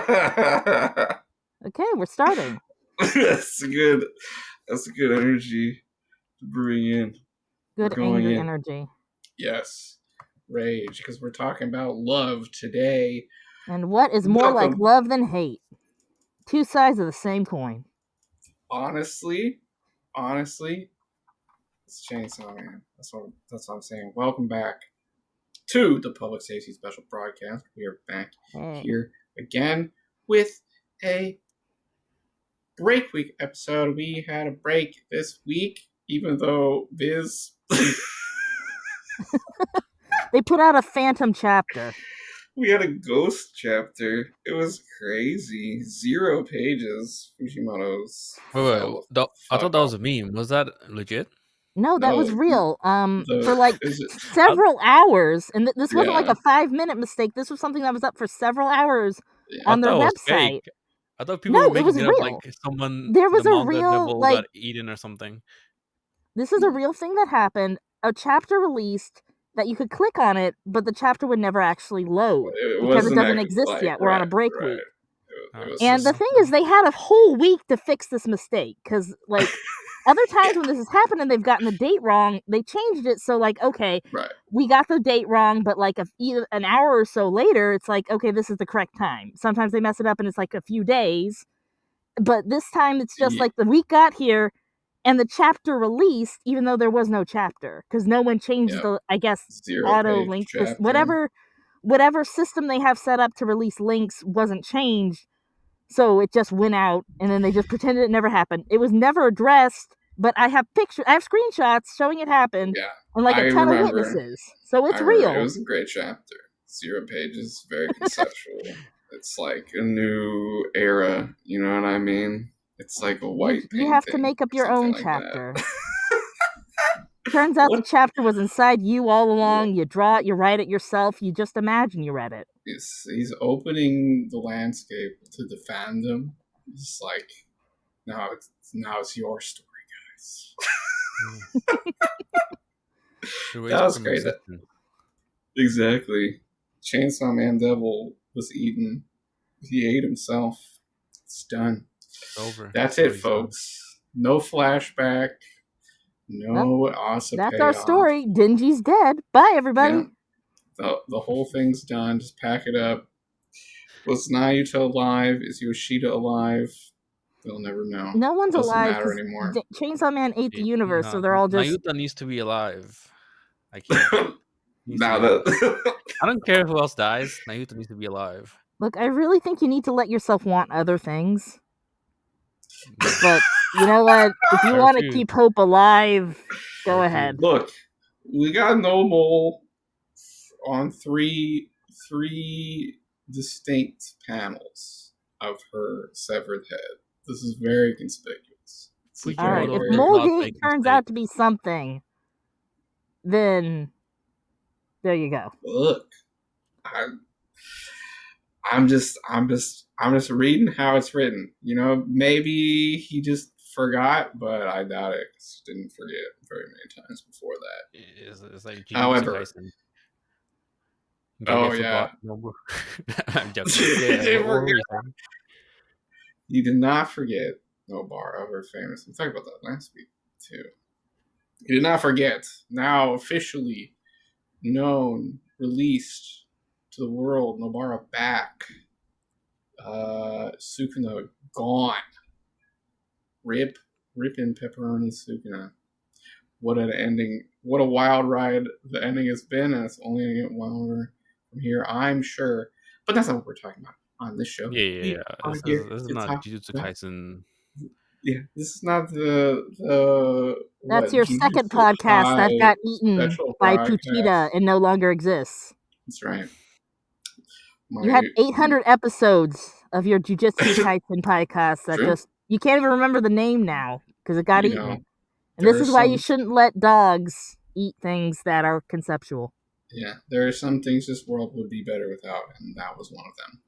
Okay, we're starting. That's a good energy to bring in. We're Good going angry in. energy. Yes. Rage, because we're talking about love today. And what is more like love than hate? Two sides of the same coin. Honestly, it's Chainsaw Man. That's what I'm saying. Welcome back to the Public Safety Special Broadcast. We are back here again with a break week episode. We had a break this week, even though Viz They put out a phantom chapter. we had a ghost chapter. It was crazy. 0 pages. Fujimoto's. Wait. I thought that was a meme. Was that legit? No, that was real. For like several hours, and this wasn't like a 5-minute mistake. This was something that was up for several hours on their website. I thought people were making it up like someone. There was the a real devil got eaten or something. This is a real thing that happened. A chapter released that you could click on it, but the chapter would never actually load because it doesn't exist yet. We're on a break week. And the thing is, they had a whole week to fix this mistake because, like, other times when this has happened and they've gotten the date wrong, they changed it. So, like, okay, we got the date wrong, but like an hour or so later, it's like, okay, this is the correct time. Sometimes they mess it up and it's like a few days. But this time it's just like the week got here and the chapter released, even though there was no chapter because no one changed the, I guess, auto link, whatever system they have set up to release links wasn't changed. So it just went out, and then they just pretended it never happened. It was never addressed, but I have pictures, I have screenshots showing it happened, and like a ton of witnesses. So it's real. It was a great chapter. 0 pages, very conceptual. It's like a new era, you know what I mean? It's like a white painting. You have to make up your own chapter. Turns out the chapter was inside you all along. You draw it, you write it yourself. You just imagine you read it. He's opening the landscape to the fandom. It's like, now it's your story, guys. That was great. Exactly. Chainsaw Man Devil was eaten. He ate himself. It's done. It's over. That's it, folks. No flashback. No awesome. That's our story. Denji's dead. Bye, everybody. Yeah. The whole thing's done. Just pack it up. Was Nayuta alive? Is Yoshida alive? They'll never know. No one's alive anymore. Chainsaw Man ate the universe, so they're all just. Nayuta needs to be alive. I can't. I don't care who else dies. Nayuta needs to be alive. Look, I really think you need to let yourself want other things. But you know what? If you want to keep hope alive, go ahead. Look, we got Noble on three distinct panels of her severed head. This is very conspicuous. All right, if Mulgate turns out to be something, then there you go. Look, I'm just reading how it's written. You know, maybe he just forgot, but I doubt it. He didn't forget very many times before that. It's like however. I'm joking. You did not forget Nobara, her famous. We talked about that last week too. You did not forget. Now officially known, released to the world. Nobara back. Sukuna gone. Rip in pepperoni Sukuna. What an ending! What a wild ride the ending has been, and it's only gonna get wilder from here, I'm sure. But that's not what we're talking about on this show. Yeah. This is not Jujutsu Kaisen. Yeah, this is not the. That's your second podcast that got eaten by Pochita and no longer exists. That's right. You had 800 episodes of your Jujutsu Kaisen podcast that just you can't even remember the name now because it got eaten. And this is why you shouldn't let dogs eat things that are conceptual. Yeah, there are some things this world would be better without, and that was one of them.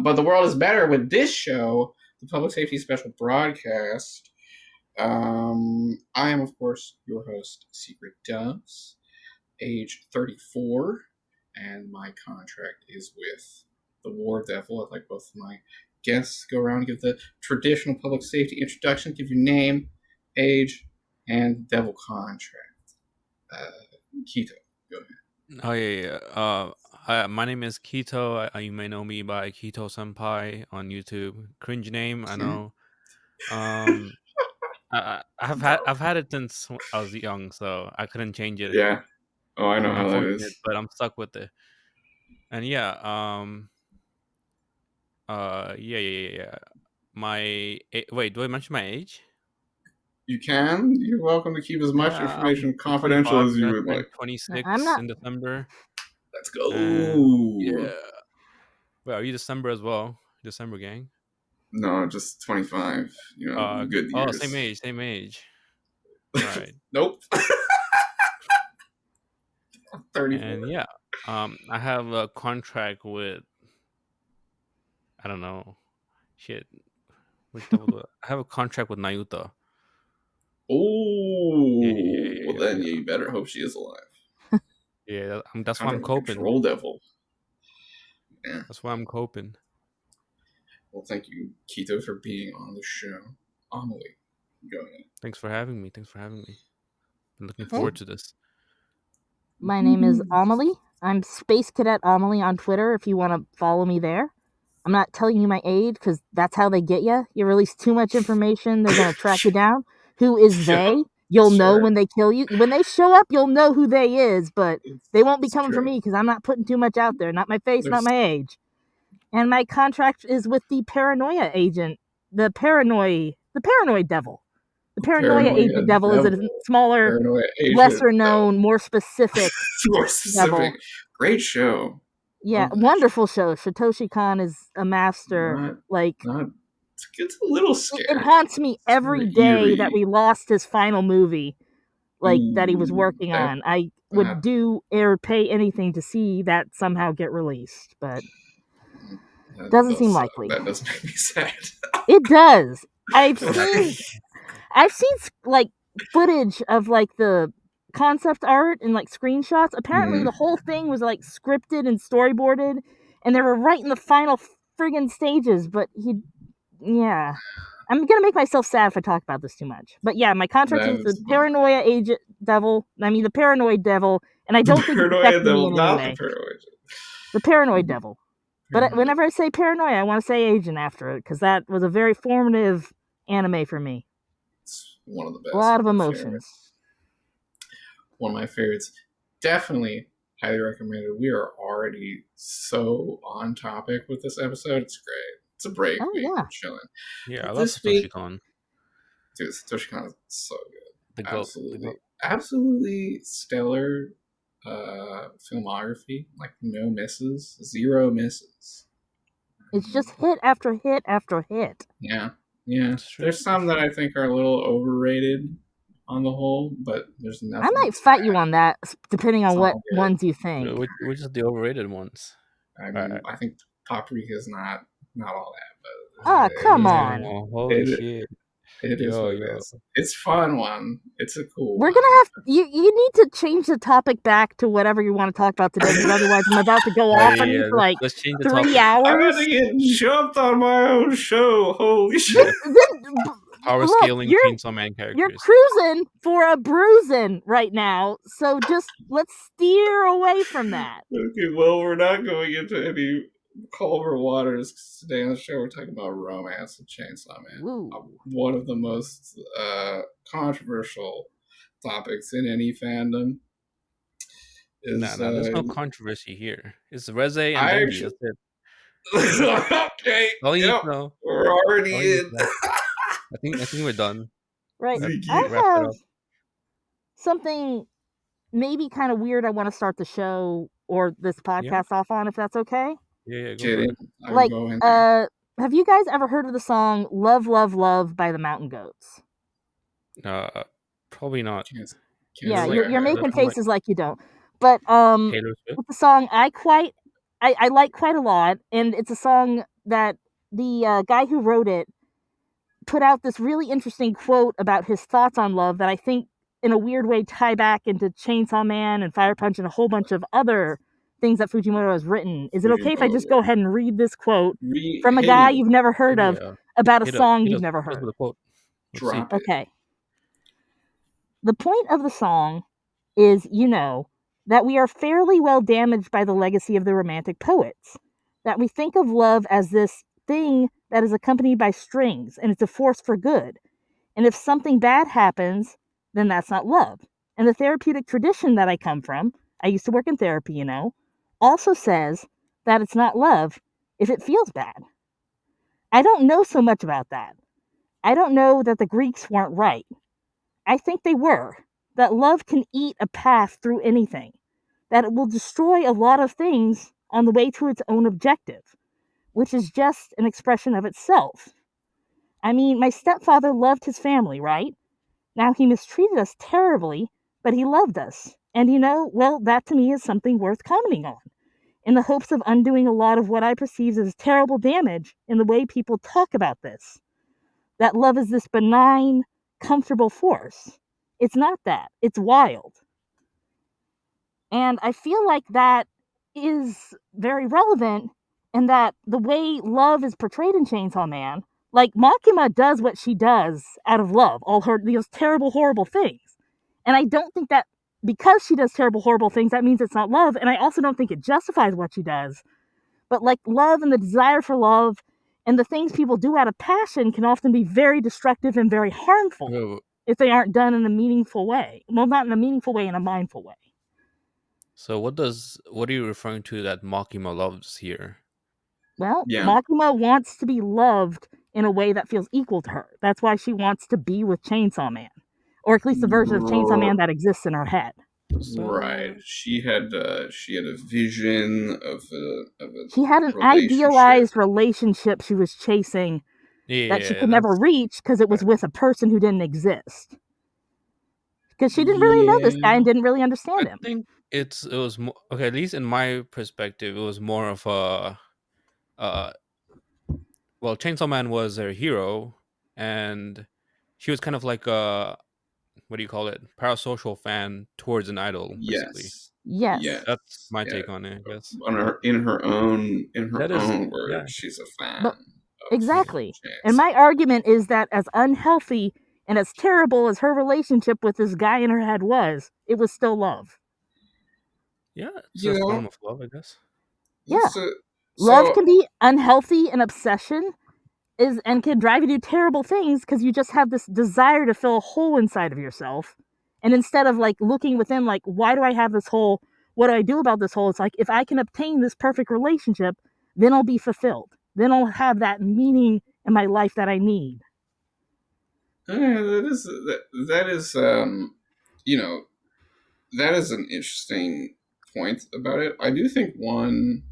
But the world is better with this show, the Public Safety Special Broadcast. I am, of course, your host, Secret Doves, age 34, and my contract is with the War Devil. I'd like both of my guests to go around and give the traditional public safety introduction, give your name, age, and devil contract. Keto, go ahead. Oh yeah. My name is Keto. You may know me by Keto Senpai on YouTube. Cringe name, I know. I've had it since I was young, so I couldn't change it. Yeah. Oh, I know how that is. But I'm stuck with it. And yeah. Wait, do I mention my age? You can. You're welcome to keep as much information confidential as you would like. 26 in December. Let's go. Yeah. Wait, are you December as well? December gang? No, just 25. You know, good years. Oh, same age. Right. Nope. 34. And yeah, I have a contract with, I don't know, shit. I have a contract with Nayuta. Oh, well then you better hope she is alive. Yeah, that's why I'm coping. Control devil. Yeah, that's why I'm coping. Well, thank you, Keto, for being on the show. Amelie, go ahead. Thanks for having me. I'm looking forward to this. My name is Amelie. I'm Space Cadet Amelie on Twitter if you want to follow me there. I'm not telling you my age because that's how they get you. You release too much information, they're going to track you down. Who is they? You'll know when they kill you. When they show up, you'll know who they is, but they won't be coming for me because I'm not putting too much out there. Not my face, not my age. And my contract is with the Paranoia agent, the Paranoid devil. The Paranoia agent devil is a smaller, lesser known, more specific. Devil. Great show. Yeah, wonderful show. Satoshi Kon is a master. It's a little scary. It haunts me every day that we lost his final movie, that he was working on. I would do or pay anything to see that somehow get released, but doesn't seem likely. That does make me sad. It does. I've seen footage of the concept art and screenshots. Apparently the whole thing was scripted and storyboarded, and they were right in the final friggin' stages, but yeah. I'm gonna make myself sad if I talk about this too much. But yeah, my contract is the Paranoia agent devil. I mean the Paranoid devil, and I don't think it's affecting me in any way. The Paranoid devil. But whenever I say Paranoia, I want to say agent after it, because that was a very formative anime for me. It's one of the best. A lot of emotions. One of my favorites. Definitely highly recommended. We are already so on topic with this episode. It's great. It's a break. Oh, yeah. We're chilling. Yeah, I love Satoshi Kon. Dude, Satoshi Kon is so good. Absolutely stellar filmography. No misses. 0 misses. It's just hit after hit after hit. Yeah. There's some that I think are a little overrated on the whole, but there's nothing. I might fight you on that, depending on what ones you think. Which is the overrated ones? I mean, I think Paprika is not all that, but come on! Holy shit! It is what it is. It's a fun one. It's a cool. We're gonna have you need to change the topic back to whatever you want to talk about today, because otherwise I'm about to go off on you for 3 hours. I'm about to get jumped on my own show. Holy shit! Power scaling Chainsaw Man characters. You're cruising for a bruising right now, so just let's steer away from that. Okay, well, we're not going into any calmer waters today on the show. We're talking about romance and Chainsaw Man. One of the most controversial topics in any fandom. There's no controversy here. It's Reze and Denji. That's it. Okay. We're already in. I think we're done. Right. I have something maybe kind of weird I want to start the show or this podcast off on, if that's okay. Yeah, go ahead. Have you guys ever heard of the song Love, Love, Love by the Mountain Goats? Probably not. You're making faces like you don't. But with the song I like quite a lot, and it's a song that the guy who wrote it put out this really interesting quote about his thoughts on love that I think in a weird way tie back into Chainsaw Man and Fire Punch and a whole bunch of other things that Fujimoto has written. Is it okay if I just go ahead and read this quote from a guy you've never heard of about a song you've never heard? Drop it. Okay. The point of the song is, that we are fairly well damaged by the legacy of the Romantic poets. That we think of love as this thing that is accompanied by strings, and it's a force for good. And if something bad happens, then that's not love. And the therapeutic tradition that I come from, I used to work in therapy, also says that it's not love if it feels bad. I don't know so much about that. I don't know that the Greeks weren't right. I think they were. That love can eat a path through anything. That it will destroy a lot of things on the way to its own objective, which is just an expression of itself. I mean, my stepfather loved his family, right? Now, he mistreated us terribly, but he loved us. And well, that to me is something worth commenting on, in the hopes of undoing a lot of what I perceive as terrible damage in the way people talk about this. That love is this benign, comfortable force. It's not that. It's wild. And I feel like that is very relevant, and that the way love is portrayed in Chainsaw Man, like Makima does what she does out of love, all those terrible, horrible things. And I don't think that because she does terrible, horrible things, that means it's not love. And I also don't think it justifies what she does. But like love and the desire for love and the things people do out of passion can often be very destructive and very harmful if they aren't done in a meaningful way. Well, not in a meaningful way, in a mindful way. So what are you referring to that Makima loves here? Well, Makima wants to be loved in a way that feels equal to her. That's why she wants to be with Chainsaw Man. Or at least the version of Chainsaw Man that exists in her head. Right. She had a vision of a She had an idealized relationship she was chasing that she could never reach because it was with a person who didn't exist. Because she didn't really know this guy and didn't really understand him. I think it was more, okay, at least in my perspective, it was more of a well, Chainsaw Man was her hero, and she was kind of like a, what do you call it, parasocial fan towards an idol, basically. Yes. That's my take on it, I guess. In her own words, she's a fan. Exactly. And my argument is that as unhealthy and as terrible as her relationship with this guy in her head was, it was still love. Yeah, it's a form of love, I guess. Yeah. Love can be unhealthy and obsession and can drive you to do terrible things because you just have this desire to fill a hole inside of yourself. And instead of like looking within, like, why do I have this hole? What do I do about this hole? It's like, if I can obtain this perfect relationship, then I'll be fulfilled. Then I'll have that meaning in my life that I need. That is that is an interesting point about it. I do think one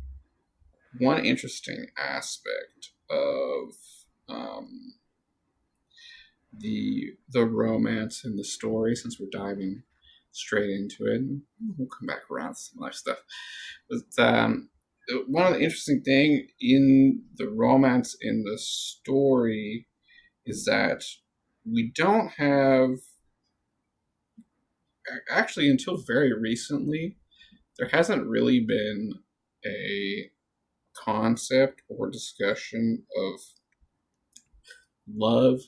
interesting aspect of the romance in the story, since we're diving straight into it, and we'll come back around to some other stuff. But one of the interesting thing in the romance in the story is that we don't have, actually until very recently, there hasn't really been a concept or discussion of love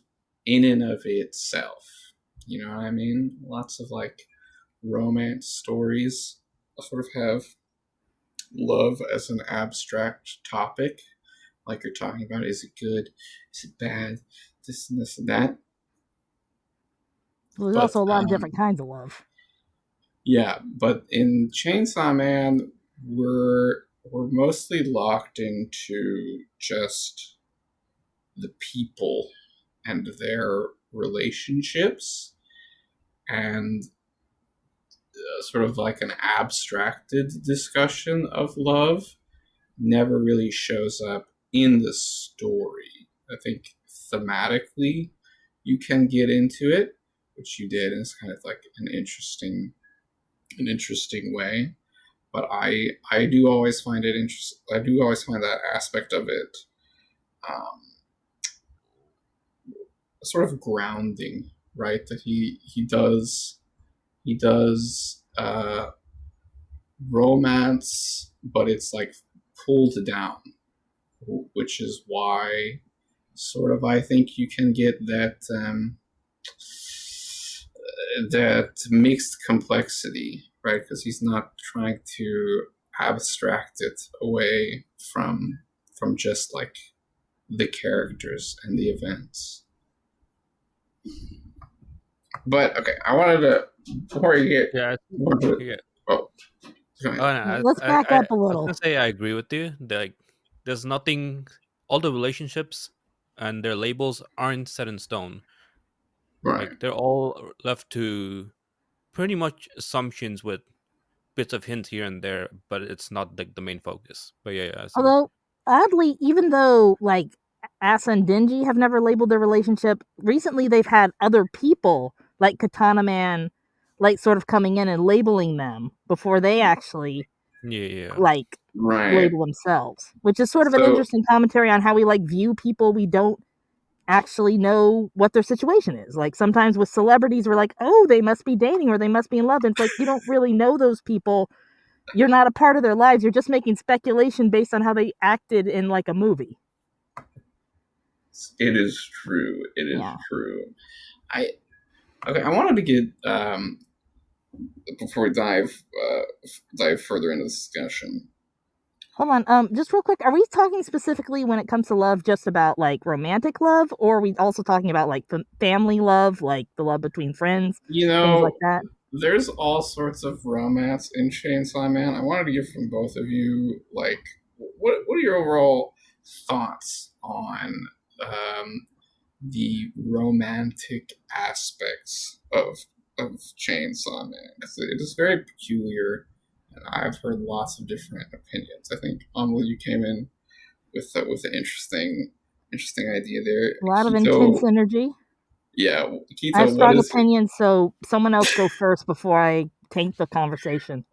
in and of itself. You know what I mean? Lots of like romance stories sort of have love as an abstract topic. Like you're talking about, is it good? Is it bad? This and this and that. Well, there's also a lot of different kinds of love. Yeah, but in Chainsaw Man, we're mostly locked into just the people and their relationships, and sort of like an abstracted discussion of love never really shows up in the story. I think thematically you can get into it, which you did, and it's kind of like an interesting way. But I do always find it interesting. I do always find that aspect of it sort of grounding, right? That he does romance, but it's like pulled down, which is why sort of I think you can get that mixed complexity, right? Because he's not trying to abstract it away from just like the characters and the events. But okay, I wanted to before you get let's back up a little. I was gonna say I agree with you. Like, there's nothing. All the relationships and their labels aren't set in stone. Right. Like, they're all left to pretty much assumptions with bits of hints here and there, but it's not like the main focus. But yeah. Although oddly, even though like Asa and Denji have never labeled their relationship, recently they've had other people like Katana Man, like sort of coming in and labeling them before they actually like label themselves, which is sort of an interesting commentary on how we like view people we don't actually know what their situation is. Like sometimes with celebrities, we're like, oh, they must be dating or they must be in love. And it's like, you don't really know those people. You're not a part of their lives. You're just making speculation based on how they acted in like a movie. It is true. It is true. I wanted to get before we dive further into the discussion. Hold on, just real quick. Are we talking specifically when it comes to love just about like romantic love, or are we also talking about like family love, like the love between friends, things like that? There's all sorts of romance in Chainsaw Man. I wanted to hear from both of you, like, what are your overall thoughts on the romantic aspects of Chainsaw Man? Because it is very peculiar, and I've heard lots of different opinions. I think Amelie, you came in with an interesting idea there. A lot of intense energy. Yeah, Keito, I have strong opinions, so someone else go first before I tank the conversation.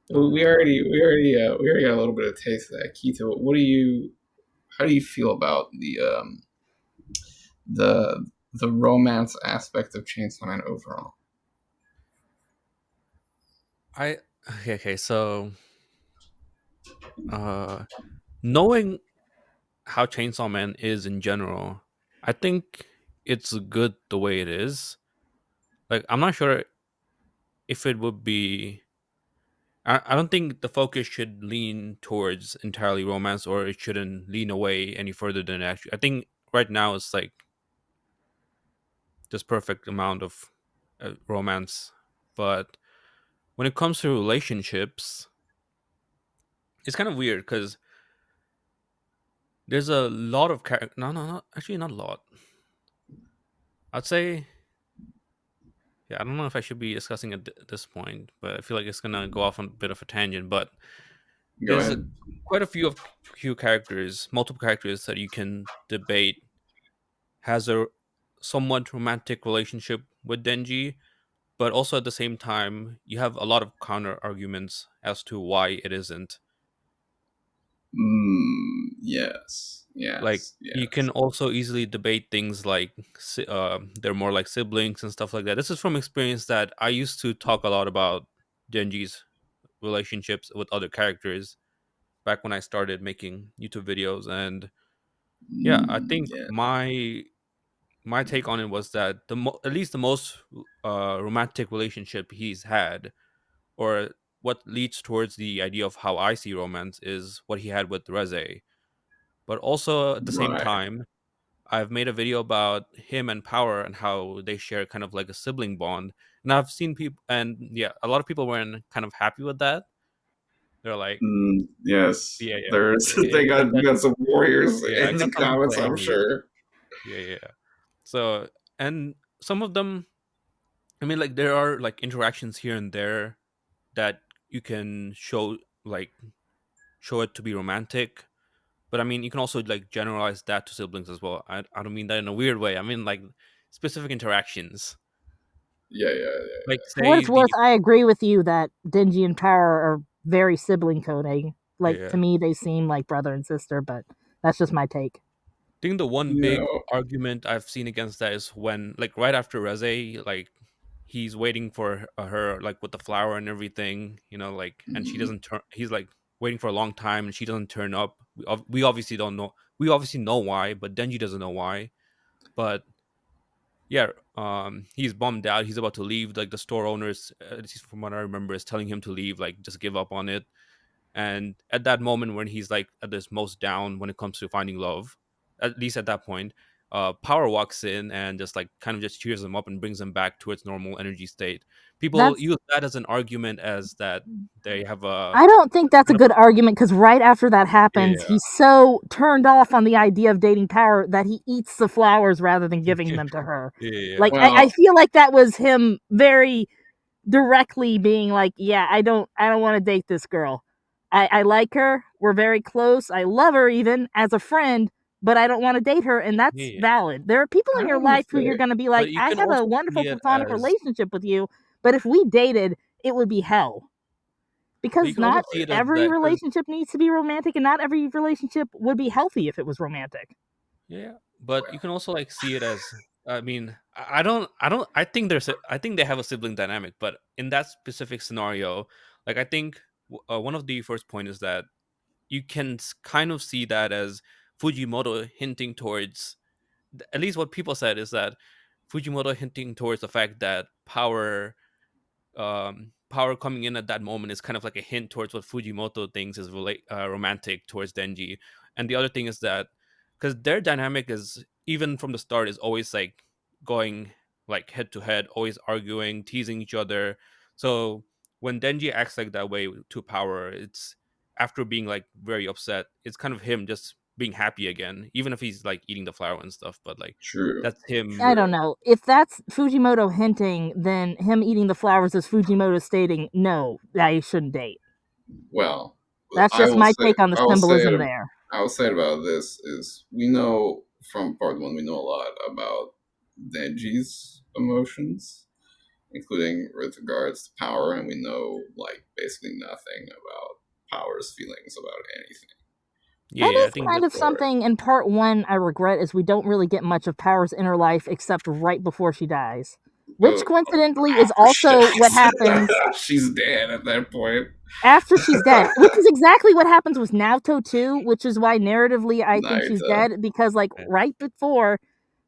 Well, we already got a little bit of taste of that. Keito, how do you feel about the romance aspect of Chainsaw Man overall? Okay, so knowing how Chainsaw Man is in general, I think it's good the way it is. Like, I'm not sure if it would be. I don't think the focus should lean towards entirely romance, or it shouldn't lean away any further than actually. I think right now it's like this perfect amount of romance, but when it comes to relationships, it's kind of weird because there's a lot of no, actually not a lot. I'd say, yeah, I don't know if I should be discussing at this point, but I feel like it's gonna go off on a bit of a tangent. But there's quite a few characters, multiple characters that you can debate has a somewhat romantic relationship with Denji, but also at the same time you have a lot of counter arguments as to why it isn't. Yes. Like, you can also easily debate things like they're more like siblings and stuff like that. This is from experience that I used to talk a lot about Denji's relationships with other characters back when I started making YouTube videos. And yeah, I think my take on it was that at least the most romantic relationship he's had, or what leads towards the idea of how I see romance, is what he had with Reze. But also at the same time, I've made a video about him and Power and how they share kind of like a sibling bond. And I've seen people, and yeah, a lot of people weren't kind of happy with that. They're like, yes, they got some warriors in the comments, I'm sure. Yeah. So, and some of them, I mean, like, there are like interactions here and there that you can show it to be romantic. But I mean, you can also like generalize that to siblings as well. I don't mean that in a weird way. I mean like specific interactions. Yeah. Like, for what it's worth, I agree with you that Denji and Power are very sibling coding. Like, to me, they seem like brother and sister, but that's just my take. I think the one big argument I've seen against that is when, like, right after Reze, like, he's waiting for her like with the flower and everything, like, and she doesn't turn. He's like waiting for a long time, and she doesn't turn up. We obviously don't know. We obviously know why, but Denji doesn't know why. But yeah, he's bummed out. He's about to leave. Like the store owners, at least from what I remember, is telling him to leave. Like just give up on it. And at that moment when he's like at his most down when it comes to finding love, at least at that point, Power walks in and just like kind of just cheers him up and brings him back to its normal energy state. People That's use that as an argument as that they have I don't think that's a kind of good argument, because right after that happens, yeah he's so turned off on the idea of dating Power that he eats the flowers rather than giving them to her. yeah Like I Well, feel like that was him very directly being like, yeah, I don't want to date this girl. I like her. We're very close. I love her even as a friend, but I don't want to date her, and that's yeah. valid. There are people I in your want life to who you're say, going to be But like, you I can have a also see wonderful it platonic as relationship with you, but if we dated, it would be hell. but you Because can also not see it as every that because relationship needs to be romantic, and not every relationship would be healthy if it was romantic. yeah, but you well, can also like see it as I mean, I don't I think I think they have a sibling dynamic, but in that specific scenario, like I think one of the first point is that you can kind of see that as Fujimoto hinting towards at least what people said is that Fujimoto hinting towards the fact that power coming in at that moment is kind of like a hint towards what Fujimoto thinks is romantic towards Denji. And the other thing is that because their dynamic is even from the start is always like going like head to head, always arguing, teasing each other. So when Denji acts like that way to Power, it's after being like very upset. It's kind of him just being happy again, even if he's like eating the flower and stuff. But like true, that's him. I don't true. know. If that's Fujimoto hinting, then him eating the flowers is Fujimoto stating, no, I shouldn't date. Well, That's just my take on the I will say symbolism it. there. I will say it about this is we know from part one we know a lot about Denji's emotions, including with regards to Power, and we know like basically nothing about Power's feelings about anything. That Yeah, I is think kind that's of something in part one I regret, is we don't really get much of Power's inner life except right before she dies. Which Well, coincidentally is after she also what dies, happens she's dead at that point. after she's dead, which is exactly what happens with Naoto too, which is why narratively I think she's Naita. dead, because like yeah. right before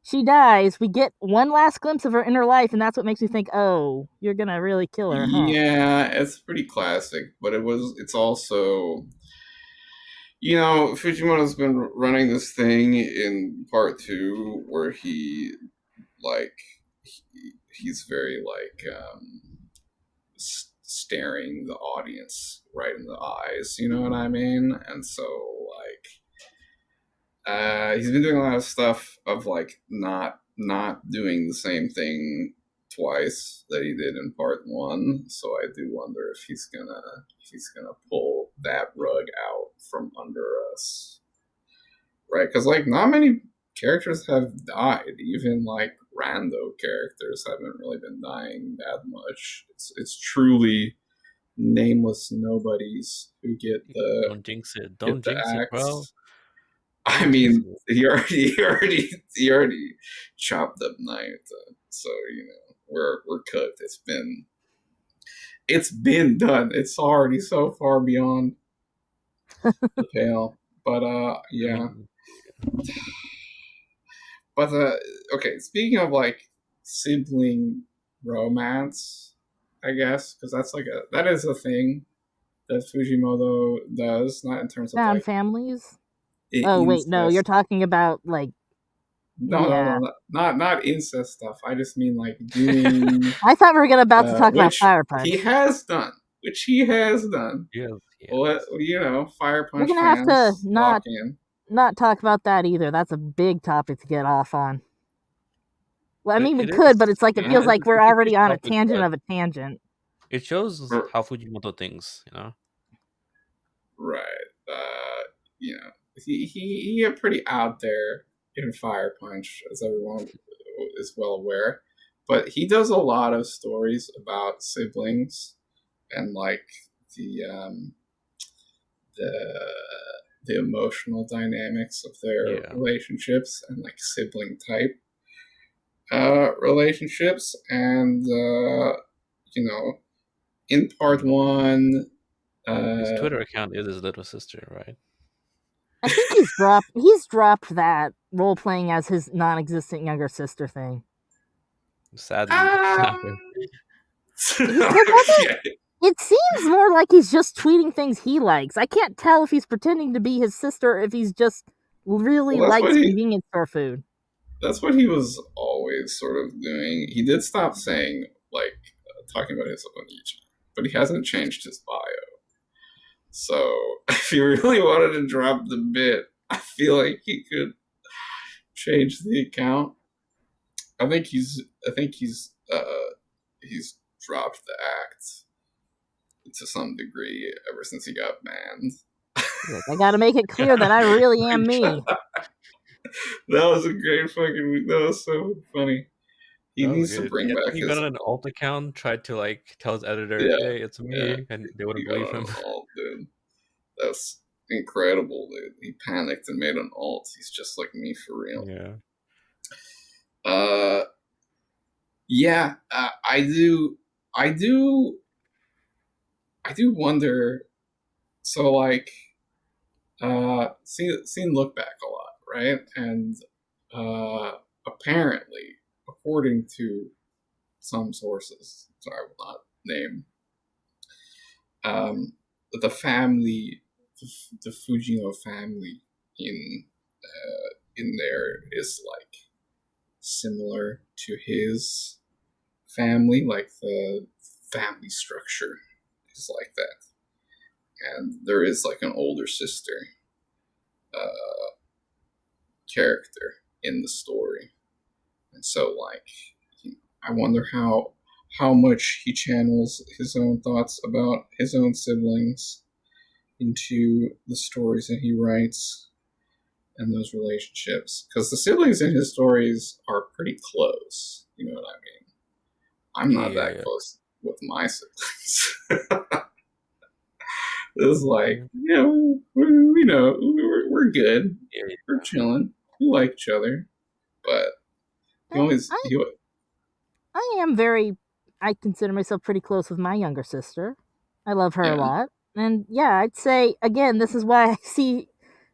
she dies, we get one last glimpse of her inner life, and that's what makes me think, oh, you're gonna really kill her, huh? Yeah, it's pretty classic, but it's also, Fujimoto's been running this thing in part two where like, he's very, like, staring the audience right in the eyes, you know what I mean? And so, like, he's been doing a lot of stuff of like not doing the same thing twice that he did in part one. So I do wonder if he's gonna pull that rug out from under us, right? Because like not many characters have died. Even like rando characters haven't really been dying that much. It's truly nameless nobodies who Don't jinx it. get Don't the jinx it, bro. axe. I Don't jinx mean, it. he already chopped up Naruto, so we're cooked. It's been done. It's already so far beyond the pale. But I yeah. mean, But okay. Speaking of like sibling romance, I guess because that is a thing that Fujimoto does, not in terms of Found like families. Oh wait, no, you're incest. talking about like, No, no, yeah. no, not incest stuff. I just mean like doing I thought we were about to talk about which Fire he Punch. has done, which he has done. yes, Let yes. Fire We're Punch gonna have to fans lock in. not talk about that either. That's a big topic to get off on. Well, I mean, we It could, is. but it's like it feels Yeah, like we're It's a huge already on a topic, tangent but of a tangent. it shows r- how Fujimoto thinks. right. He get pretty out there in Fire Punch, as everyone is well aware. But he does a lot of stories about siblings and like the um, the the emotional dynamics of their Yeah. relationships and like sibling type. relationships, and in part 1, his Twitter account is his little sister, right? I think he's dropped that role playing as his non-existent younger sister thing. Sadly. It seems more like he's just tweeting things he likes. I can't tell if he's pretending to be his sister or if he's just really likes convenience store food. That's what he was always sort of doing. He did stop saying, like, talking about himself on each, but he hasn't changed his bio. So, if he really wanted to drop the bit, I feel like he could change the account. I think he's dropped the act to some degree ever since he got banned. I gotta make it clear that I really am me. That was a great fucking. That was so funny. He needs to bring back. He got on an alt account, tried to like tell his editor, "Hey, it's me," and they wouldn't believe him. Alt, dude. That's incredible, dude. He panicked and made an alt. He's just like me for real. Yeah. I do wonder. So like, seen Look Back a lot, right? And apparently, according to some sources, sorry, I will not name, the family, the Fujino family in there is like similar to his family, like the family structure is like that, and there is like an older sister character in the story, and so like I wonder how much he channels his own thoughts about his own siblings into the stories that he writes and those relationships, because the siblings in his stories are pretty close, you know what I mean? I'm not that close with my siblings. It's like, we're good. We're chilling. We like each other. But I consider myself pretty close with my younger sister. I love her a lot. And yeah, I'd say, again, this is why I see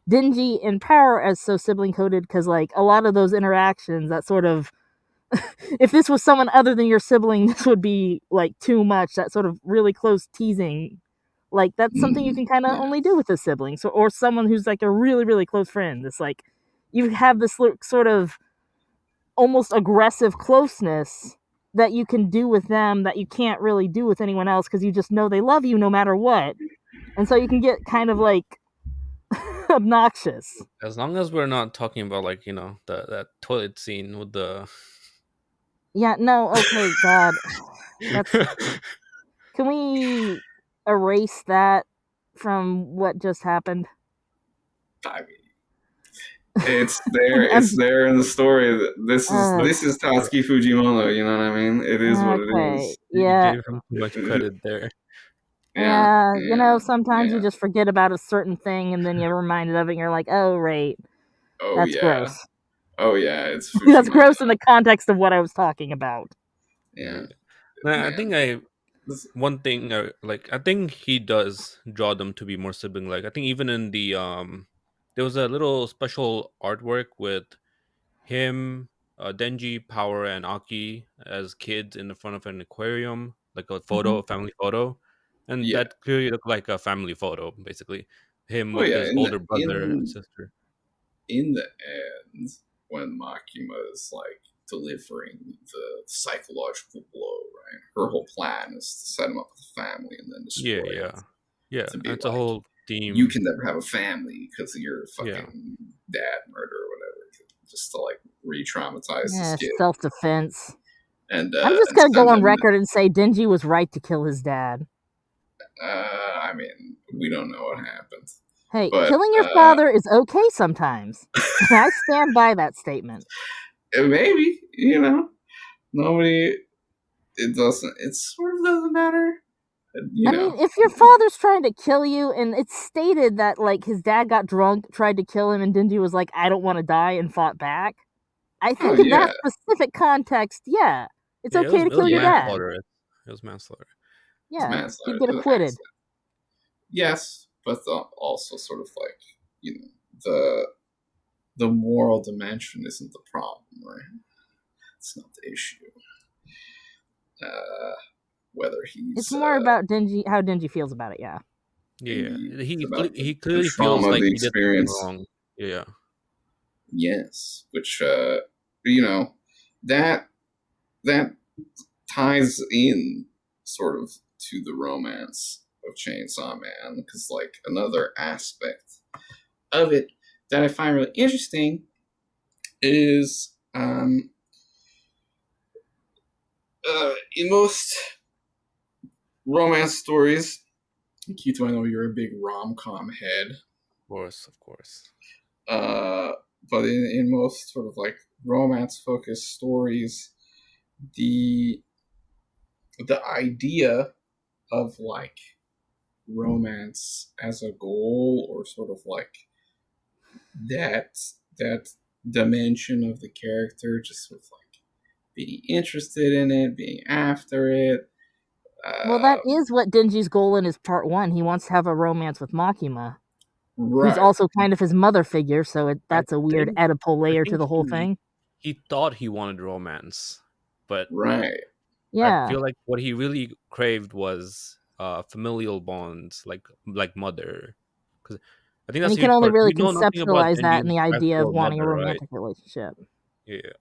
Denji and Power as so sibling coded, because like a lot of those interactions, that sort of if this was someone other than your sibling, this would be like too much. That sort of really close teasing, like that's something you can kind of only do with a sibling, so or someone who's like a really really close friend. It's like you have this sort of almost aggressive closeness that you can do with them that you can't really do with anyone else, because you just know they love you no matter what, and so you can get kind of like obnoxious. As long as we're not talking about like that toilet scene with the. Yeah, no, okay, God. Can we erase that from what just happened? I mean, it's there. It's there in the story. This is Tatsuki Fujimoto. You know what I mean? It is what it is. Yeah. You gave him too much credit there. Yeah, sometimes you just forget about a certain thing and then you're reminded of it and you're like, oh, right. That's gross. Oh, yeah. It's that's gross in the context of what I was talking about. Yeah. I think one thing, like, I think he does draw them to be more sibling-like. I think even in the, there was a little special artwork with him, Denji, Power, and Aki as kids in the front of an aquarium, like a photo, a family photo. And that clearly looked like a family photo, basically. Him with his older brother and sister. In the end, when Makima is like delivering the psychological blow, right? Her whole plan is to set him up with a family and then destroy it. Yeah, it's a whole theme. You can never have a family because of your fucking dad murder or whatever. Just to like re-traumatize this kid. Self-defense. And I'm just gonna go on record and say Denji was right to kill his dad. I mean, we don't know what happened. Hey, killing your father is okay sometimes. I stand by that statement. Maybe, nobody. It doesn't. It sort of doesn't matter. I mean, if your father's trying to kill you, and it's stated that like his dad got drunk, tried to kill him, and Denji was like, "I don't want to die," and fought back. I think in that specific context, it's okay to kill your dad. It was manslaughter. Yeah, you get acquitted. Yes, but also sort of like, you know, the moral dimension isn't the problem, right? It's not the issue. Whether he's... It's more about Denji, how Denji feels about it, Yeah. He clearly feels like he did something wrong. Yeah. Yes, which, you know, that ties in sort of to the romance of Chainsaw Man, because, like, another aspect of it that I find really interesting is in most romance stories, Keith, I know you're a big rom-com head. Of course. But in most sort of like romance-focused stories, the idea of like romance as a goal, or sort of like that dimension of the character, just sort of like being interested in it, being after it. Well, that is what Denji's goal in his part 1. He wants to have a romance with Makima, who's also kind of his mother figure, so that's a weird Oedipal layer to the whole thing. He thought he wanted romance, but yeah, I feel like what he really craved was familial bonds, like mother. Because I think that's and he can only really conceptualize that in the idea of wanting a romantic relationship. Yeah.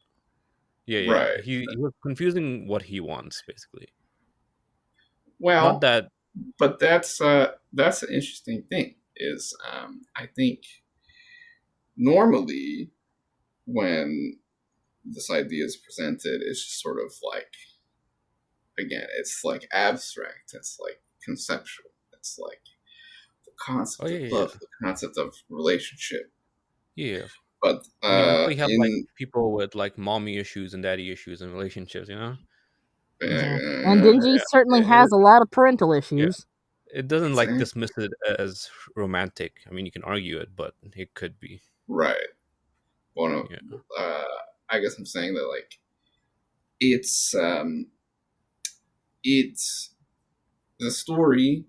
Right. He was confusing what he wants, basically. Well, not that, but that's an interesting thing. Is I think normally when this idea is presented, it's just sort of like, again, it's like abstract. It's like conceptual. It's like the concept of love, the concept of relationship. Yeah. But we have like people with like mommy issues and daddy issues in relationships, you know. And Denji certainly has a lot of parental issues. Yeah. It doesn't like dismiss it as romantic. I mean, you can argue it, but it could be. Right. Well, I guess I'm saying that like it's the story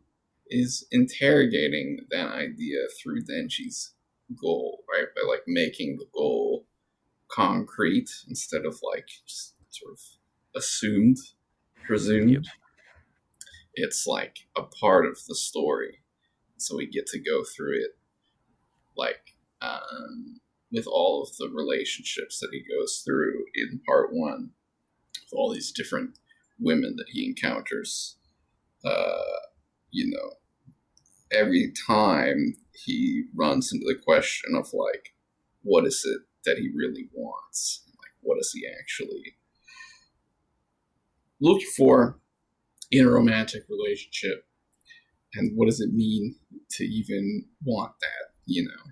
is interrogating that idea through Denji's goal, right? By like making the goal concrete instead of like just sort of assumed, presumed. Yep. It's like a part of the story, so we get to go through it, like with all of the relationships that he goes through in part 1, with all these different women that he encounters. You know, every time he runs into the question of like, what is it that he really wants? Like, what is he actually looking for in a romantic relationship? And what does it mean to even want that, you know?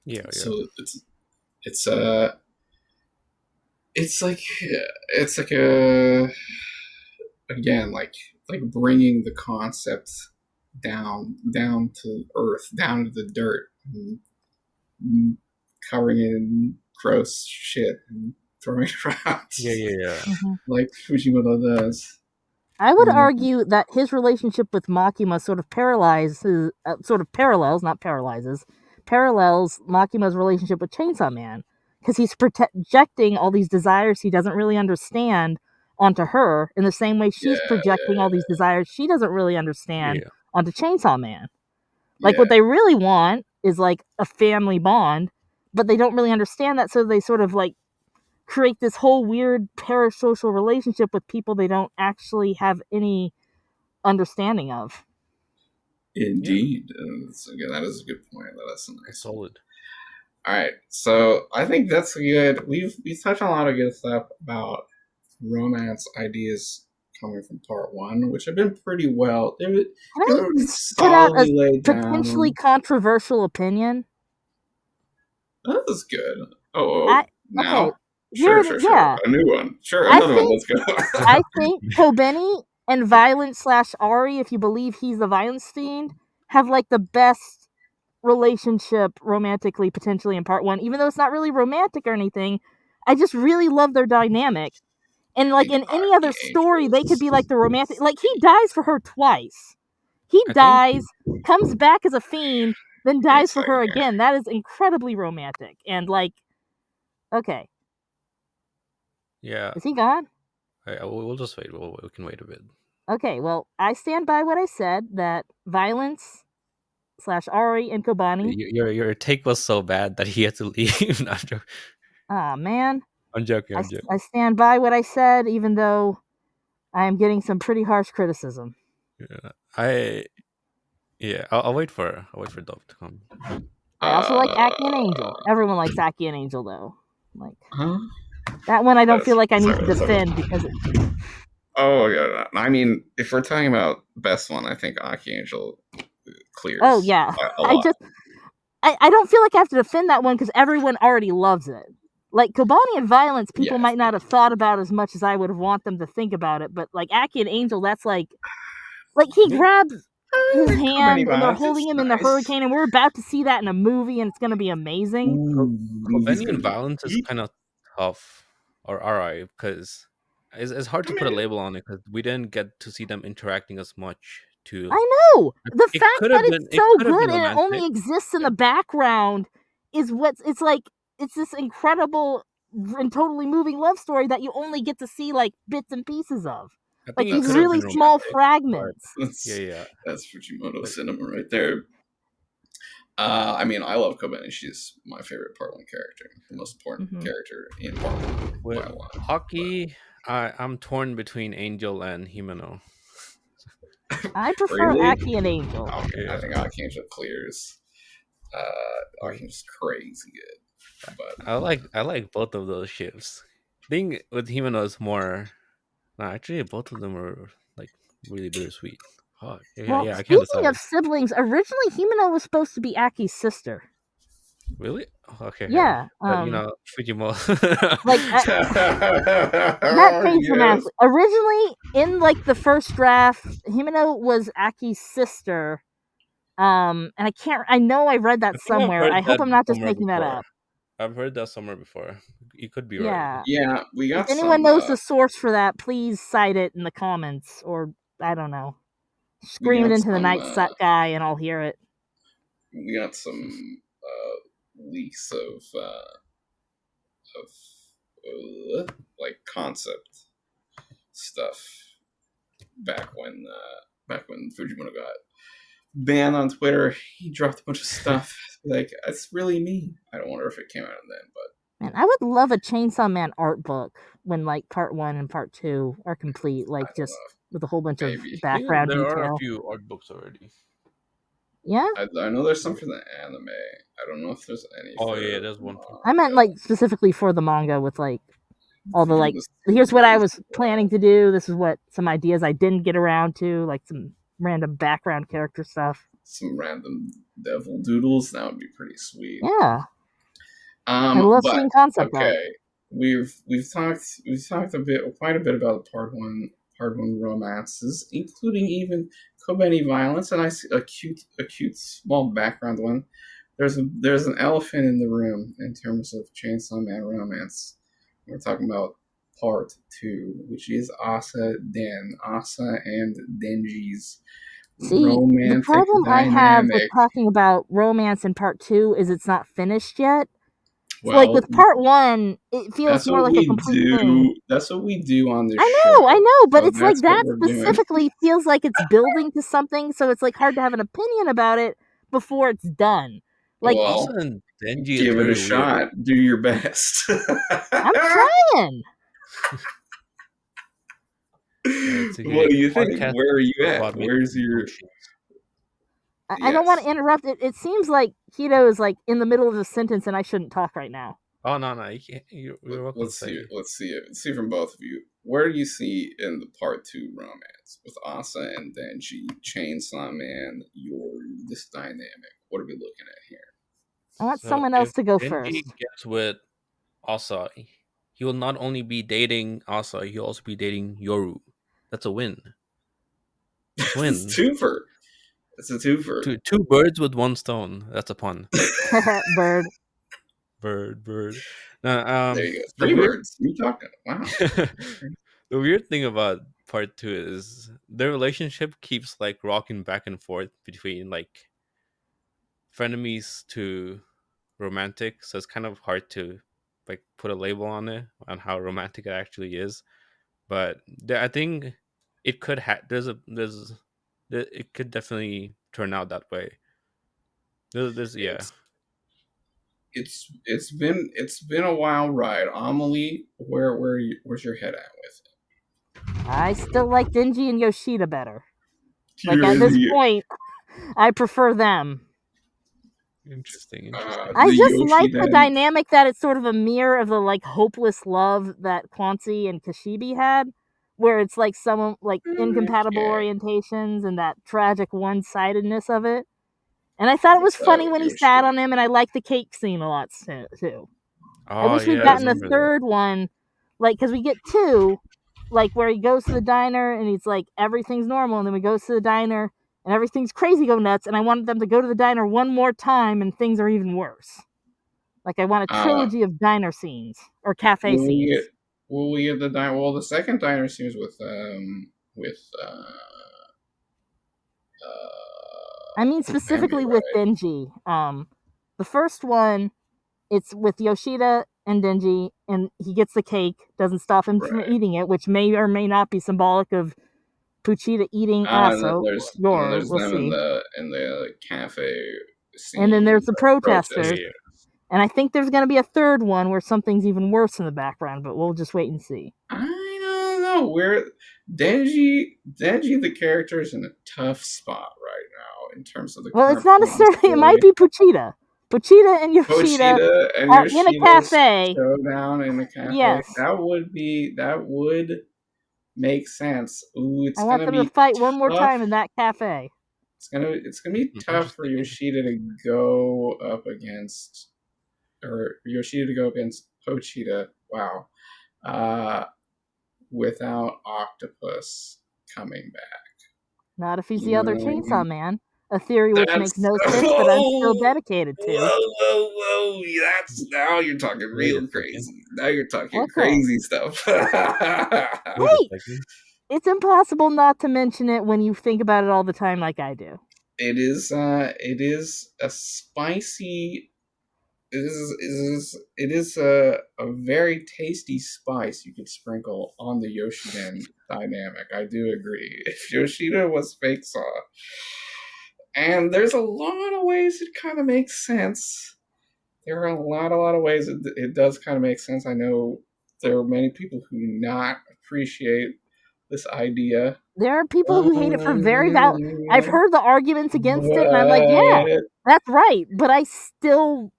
Yeah. So it's like a, again, like bringing the concept down to earth, down to the dirt, and covering it in gross shit and throwing it around. Yeah. Like Fujimoto does. I would argue that his relationship with Makima sort of parallels Makima's relationship with Chainsaw Man, because he's projecting all these desires he doesn't really understand onto her, in the same way she's projecting all these desires she doesn't really understand onto Chainsaw Man. Like, what they really want is like a family bond, but they don't really understand that, so they sort of like create this whole weird parasocial relationship with people they don't actually have any understanding of. Indeed. Again, that is a good point. That's nice. Solid. All right, so I think that's good. We've touched on a lot of good stuff about romance ideas coming from part 1, which have been pretty well. They were put out a potentially controversial opinion. That was good. Now? Okay. Sure. A new one. Sure, another one. Let's go. I think Kobeni and Violent/Ari, if you believe he's the violence fiend, have like the best relationship romantically, potentially, in part 1. Even though it's not really romantic or anything, I just really love their dynamic. And like in any other story, they could be like the romantic. Like he dies for her twice. He dies, comes back as a fiend, then dies for her again. That is incredibly romantic. And like, okay. Yeah. Is he gone? We'll just wait. We can wait a bit. Okay, well, I stand by what I said, that Violence / Ari and Kobani. Your take was so bad that he had to leave. Aw, man. I'm joking. I stand by what I said, even though I am getting some pretty harsh criticism. Yeah, I'll wait for Dove to come. I also like Aki and Angel. Everyone likes Aki and Angel, though. Like that one, I don't feel like I need to defend because. Oh yeah, I mean, if we're talking about best one, I think Aki Angel clears. Oh yeah, I don't feel like I have to defend that one because everyone already loves it. Like Kobani and Violence, people might not have thought about as much as I would want them to think about it, but like Aki and Angel, that's like he grabs his hand and they're holding him in the hurricane, and we're about to see that in a movie, and it's going to be amazing. Kobani and Violence is kind of tough, or alright, because it's hard to put a label on it because we didn't get to see them interacting as much. I know the fact that it's so good and it only exists in the background is it's like. It's this incredible and totally moving love story that you only get to see like bits and pieces of, like these really small fragments. That's Fujimoto cinema right there. I mean, I love Kobani. She's my favorite Part 1 character, the most important character in Part 1. With Hockey, I'm torn between Angel and Himeno. I prefer Aki and Angel. Okay, I think Aki Angel clears. Aki Angel's crazy good. But I like both of those ships. I think with Himeno is more. No, actually, both of them are like really bittersweet. Oh, yeah, I can't decide. Speaking of siblings, originally Himeno was supposed to be Aki's sister. Really? Okay. Yeah. But, Fujimoto. That changed dramatically. Originally, in like the first draft, Himeno was Aki's sister. And I know I read that somewhere. I hope I'm not just making that up. I've heard that somewhere before. You could be right. Yeah, we got. If anyone knows the source for that, please cite it in the comments, or I don't know, scream it into the night sky, and I'll hear it. We got some leaks of like concept stuff back when Fujimoto got banned on Twitter. He dropped a bunch of stuff like, it's really me. I don't wonder if it came out then, but man, I would love a Chainsaw Man art book when like Part 1 and Part 2 are complete, like just with a whole bunch of background detail. There are a few art books already. Yeah, I know there's some for the anime. I don't know if there's any. Oh yeah, there's one. I meant like specifically for the manga with like all the like. Here's what I was planning to do. This is what some ideas I didn't get around to, like some random background character stuff. Some random devil doodles. That would be pretty sweet. Yeah. I love seeing concept art. Okay, we've talked quite a bit about Part 1 romances, including even Kobani Violence, and I see a cute small background one. There's an elephant in the room in terms of Chainsaw Man romance. We're talking about Part 2, which is Asa and Denji's romantic the problem dynamic. I have with talking about romance in Part 2 is it's not finished yet. So like with Part 1, it feels more like a complete thing. That's what we do on this show. I know, but it's like that specifically feels like it's building to something, so it's like hard to have an opinion about it before it's done. Like, give it a shot. Do your best. I'm trying. What do you think? Where are you at? Where's your... I don't want to interrupt it. It seems like Keto is like in the middle of a sentence and I shouldn't talk right now. Oh, no. You can't. You're welcome. Let's see from both of you. Where do you see in the Part 2 romance with Asa and Denji, Chainsaw Man, this dynamic? What are we looking at here? I want someone else to go first. If Denji gets with Asa, he will not only be dating Asa, he'll also be dating Yoru. That's a win. It's a twofer. It's a twofer. Two birds with one stone. That's a pun. Bird. Bird. There you go. 3 words. You talking? Wow. The weird thing about part 2 is their relationship keeps like rocking back and forth between like frenemies to romantic, so it's kind of hard to like put a label on it on how romantic it actually is. But I think it could it could definitely turn out that way. There's yeah. It's been a wild ride. Amelie, where's your head at with it? I still like Denji and Yoshida better. Like at this point, I prefer them. Interesting. I just like the dynamic that it's sort of a mirror of the like hopeless love that Quancy and Kashibi had, where it's like someone like incompatible orientations and that tragic one-sidedness of it. And I thought it was funny when he sat on him, and I liked the cake scene a lot too. I wish we'd gotten a third one, like, because we get 2, like, where he goes to the diner and he's like, everything's normal, and then we goes to the diner and everything's crazy go nuts, and I wanted them to go to the diner one more time and things are even worse. Like, I want a trilogy of diner scenes, or cafe scenes. Will we get the diner? Well, the second diner scene is with I mean, specifically with Denji. The first one, it's with Yoshida and Denji, and he gets the cake, doesn't stop him from eating it, which may or may not be symbolic of Pochita eating Aso. There's we'll them see. In the cafe scene. And then there's the protesters. And I think there's going to be a third one where something's even worse in the background, but we'll just wait and see. I don't know. Denji the character is in a tough spot right now in terms of the. Well, it's not necessarily. It might be Pochita. Pochita and Yoshida are in a cafe. Showdown in a cafe. Yes, that would make sense. Ooh, I want them to fight one more time in that cafe. It's gonna be tough for Yoshida to go up against, Pochita. Wow, without Octopus coming back. Not if he's the other Chainsaw Man. A theory which makes no sense, but I'm still dedicated to. Whoa! Now you're talking real crazy. Now you're talking crazy stuff. Wait, it's impossible not to mention it when you think about it all the time, like I do. It is a spicy. It is a very tasty spice you could sprinkle on the Yoshiden dynamic. I do agree. If Yoshida was fake Saw. And there's a lot of ways it kind of makes sense. There are a lot of ways it does kind of make sense. I know there are many people who do not appreciate this idea. There are people who hate it for very valid. I've heard the arguments against it, and I'm like, yeah, that's right. But I still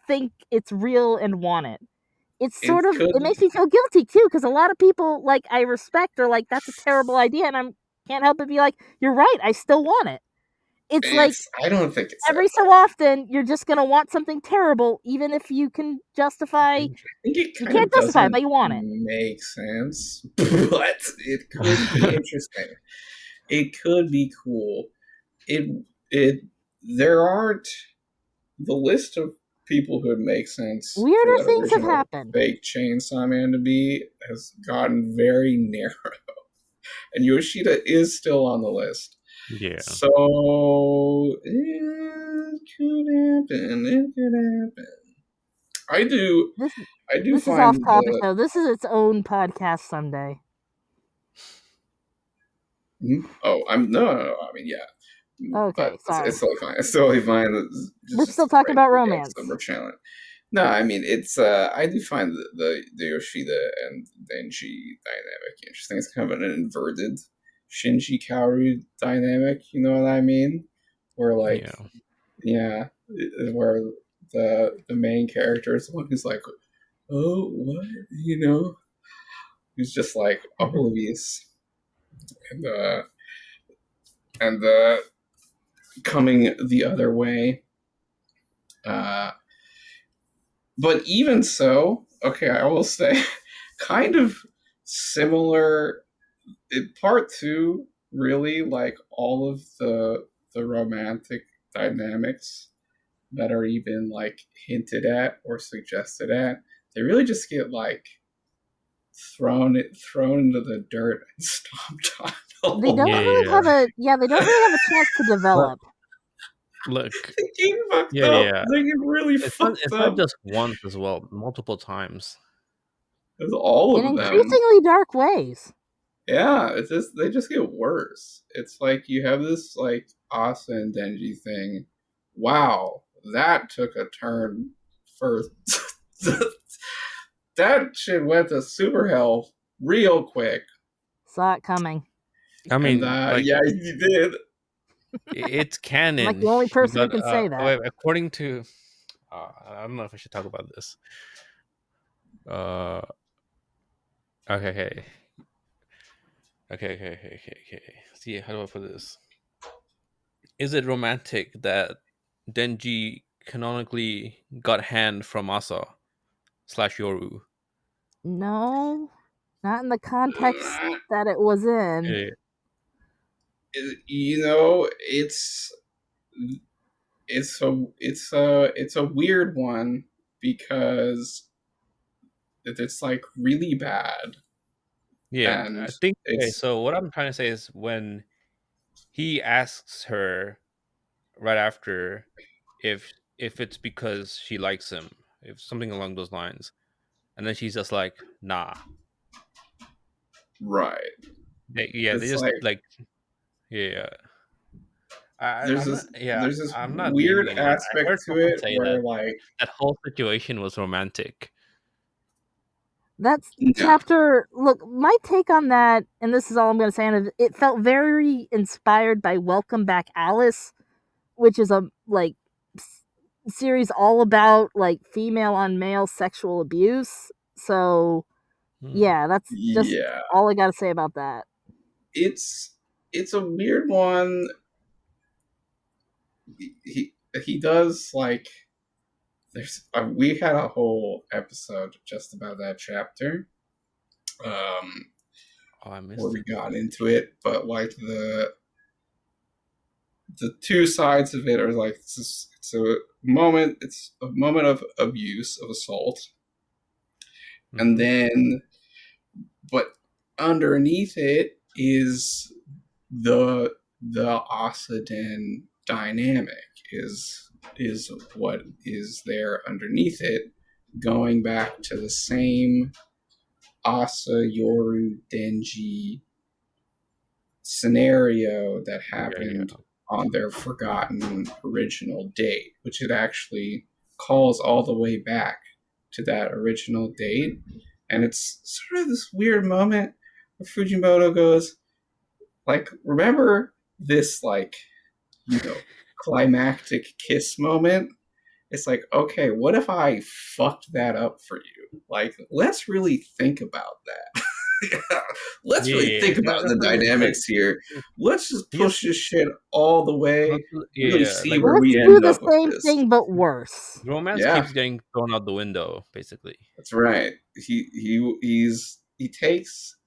think it's real and want it. It's sort of, it makes me feel guilty too, because a lot of people, like, I respect are like, that's a terrible idea, and I can't help but be like, you're right, I still want it. It's like, I don't think it's every so often you're just gonna want something terrible, even if you can justify. You can't justify it, but you want it. Makes sense, but it could be interesting. It could be cool. There aren't the list of people who would make sense. Weirder things have happened. Fake Chainsaw Man to be has gotten very narrow, and Yoshida is still on the list. Yeah. So it could happen. It could happen. I do. This is off topic though. This is its own podcast someday. Oh, no. I mean, yeah. Okay, sorry. It's totally fine. It's totally fine. We're still talking about romance. No, I mean it's. I do find the Yoshida and Denji dynamic interesting. It's kind of an inverted Shinji Kaoru dynamic, you know what I mean? Where like, where the main character is the one who's like, oh, what, who's just like oblivious, and coming the other way. But even so, okay, I will say, kind of similar. Part 2 really, like, all of the romantic dynamics that are even like hinted at or suggested at, they really just get like thrown into the dirt and stomped on. They don't really have a they don't really have a chance to develop. Look, they get fucked up. yeah. They get really fucked it's up. not just once as well, multiple times. It's all of in them. increasingly dark ways. Yeah, they just get worse. It's like you have this like Asa and Denji thing. Wow, that took a turn for that shit went to super hell real quick. Saw it coming. I mean, and, yeah, you did. It's canon. I'm like the only person who can say that. Wait, according to, I don't know if I should talk about this. Okay. See, how do I put this? Is it romantic that Denji canonically got hand from Asa / Yoru? No, not in the context that it was in. Yeah. You know, it's a weird one because it's like really bad. Yeah, and I think. Okay, so what I'm trying to say is when he asks her right after if it's because she likes him, if something along those lines, and then she's just like, nah. Right. They just like yeah. There's this I'm not weird being mean. I aspect heard to someone it say where like that whole situation was romantic. That's chapter. Look, my take on that, and this is all I'm going to say on it. It felt very inspired by Welcome Back, Alice, which is a like series all about like female on male sexual abuse. So yeah, that's just all I got to say about that. It's a weird one. He does like we had a whole episode just about that chapter. I missed where we got into it, but like the two sides of it are like it's a moment of abuse, of assault, and then but underneath it is the Asuden dynamic is what is there underneath it, going back to the same Asa, Yoru, Denji scenario that happened on their forgotten original date, which it actually calls all the way back to that original date. And it's sort of this weird moment where Fujimoto goes, like, remember this, like, climactic kiss moment? It's like, okay, what if I fucked that up for you? Like, let's really think about that. Let's really think about the dynamics here. Let's just push this shit all the way. Really see where we end up with this. Let's do the same thing, but worse. Romance keeps getting thrown out the window, basically. That's right. He takes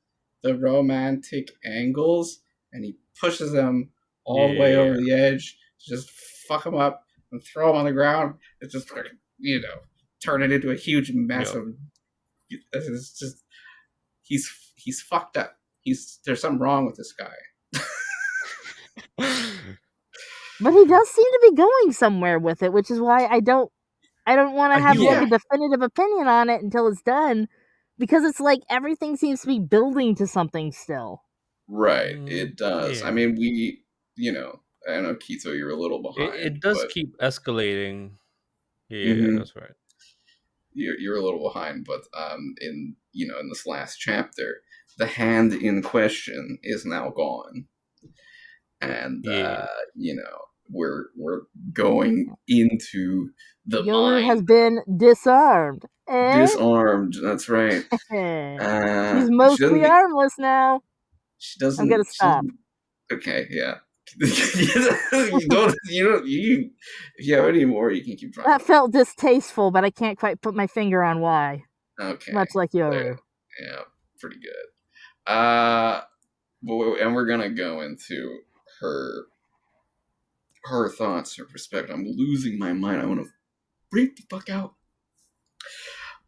the romantic angles and he pushes them all the way over the edge to just fuck them up and throw them on the ground. It's just turn it into a huge mess of. It's just he's fucked up. There's something wrong with this guy. But he does seem to be going somewhere with it, which is why I don't want to have like a definitive opinion on it until it's done, because it's like everything seems to be building to something still. Right, it does. Yeah. I mean, I know Kito, you're a little behind. It does keep escalating. Yeah, that's right. You're a little behind, but in this last chapter, the hand in question is now gone, and we're going into the Yoru has been disarmed. Disarmed. That's right. He's mostly armless now. She doesn't. I'm gonna stop. Okay, yeah. If you have any more, you can keep trying. That felt distasteful, but I can't quite put my finger on why. Okay. Much like Yoru. Yeah, pretty good. And we're gonna go into her her thoughts, her perspective. I'm losing my mind. I want to freak the fuck out.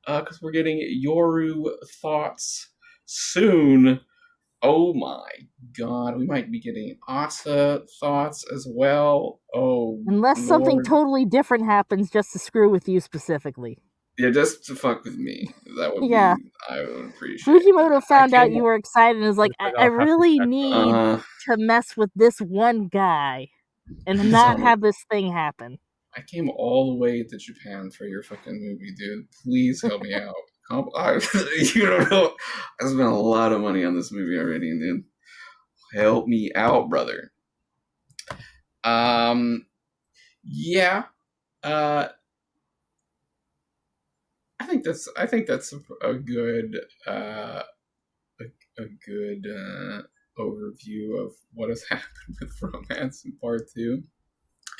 Because we're getting Yoru thoughts soon. Oh my god, we might be getting Asa thoughts as well. Oh, unless Lord. Something totally different happens just to screw with you specifically. Yeah, just to fuck with me. That would be. I would appreciate. Fujimoto found out you were excited and was like, I really need to mess with this one guy and not have this thing happen. I came all the way to Japan for your fucking movie, dude. Please help me out. You don't know. I spent a lot of money on this movie already, dude. Help me out, brother. Yeah. I think that's a good overview of what has happened with romance in part 2.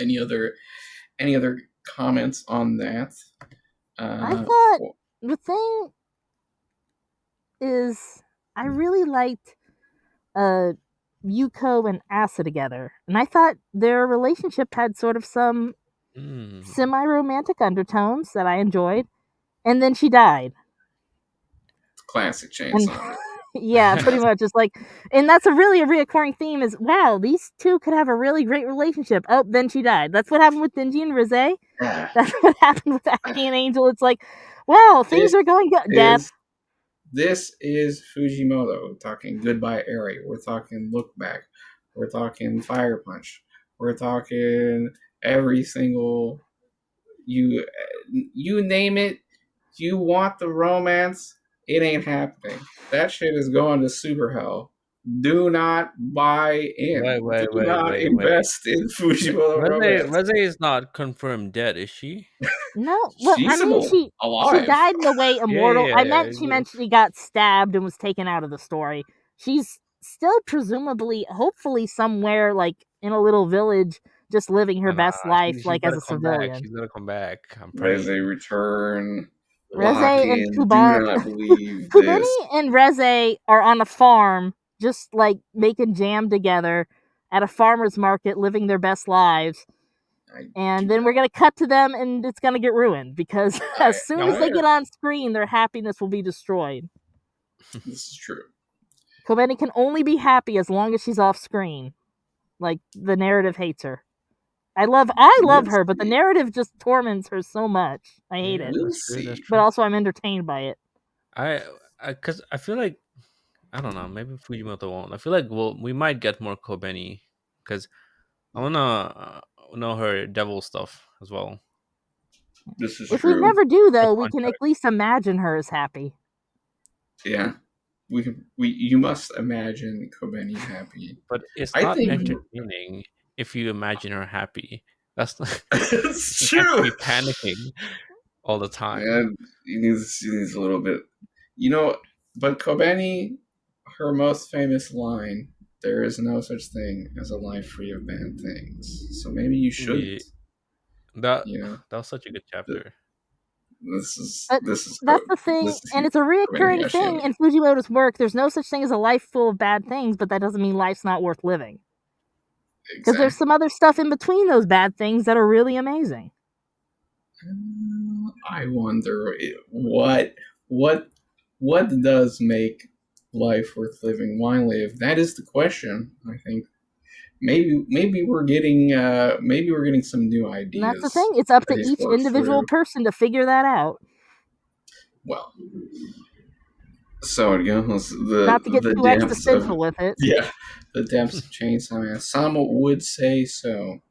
Any other comments on that? I thought the thing is, I really liked Yuko and Asa together, and I thought their relationship had sort of some semi-romantic undertones that I enjoyed. And then she died. Classic Chainsaw. Yeah, pretty much. It's like, and that's a reoccurring theme is, wow, these two could have a really great relationship. Oh, then she died. That's what happened with Denji and Rize. That's what happened with Aki and Angel. It's like, wow, things are going good. Death. This is Fujimoto talking Goodbye Eri. We're talking Look Back. We're talking Fire Punch. We're talking every single, you name it. You want the romance? It ain't happening. That shit is going to super hell. Do not buy in. Do not invest in Fujimoto romance. Rize is not confirmed dead, is she? No. Well, she's she died in the way immortal. Yeah, she meant she got stabbed and was taken out of the story. She's still presumably, hopefully, somewhere like in a little village, just living her best life, she's like as a civilian. She's gonna come back. Rize return. Rize and Kubeni and Rize are on a farm, just like making jam together at a farmer's market, living their best lives. And then we're gonna cut to them, and it's gonna get ruined because as soon as they get on screen, their happiness will be destroyed. This is true. Kobeni can only be happy as long as she's off screen. Like, the narrative hates her. I love her, but the narrative just torments her so much. I hate it. But also I'm entertained by it. Because I feel like, I don't know, maybe Fujimoto won't. I feel like we might get more Kobeni because I wanna know her devil stuff as well. This is if true. we never do, though, we can at least imagine her as happy. Yeah. You must imagine Kobeni happy. But it's not entertaining if you imagine her happy. That's not. It's true. true. Be panicking all the time. Yeah, he needs a little bit. But Kobeni, her most famous line, "There is no such thing as a life free of bad things." So maybe you shouldn't. That was such a good chapter. That's the thing, and it's a reoccurring thing in Fujimoto's work. There's no such thing as a life full of bad things, but that doesn't mean life's not worth living. Because there's some other stuff in between those bad things that are really amazing. I wonder what does make life worth living? Why live? That is the question. I think maybe we're getting some new ideas. And that's the thing. It's up to each individual person to figure that out. Well, so it goes. Not to get too existential with it. Yeah, the depths of Chainsaw Man. Some would say so.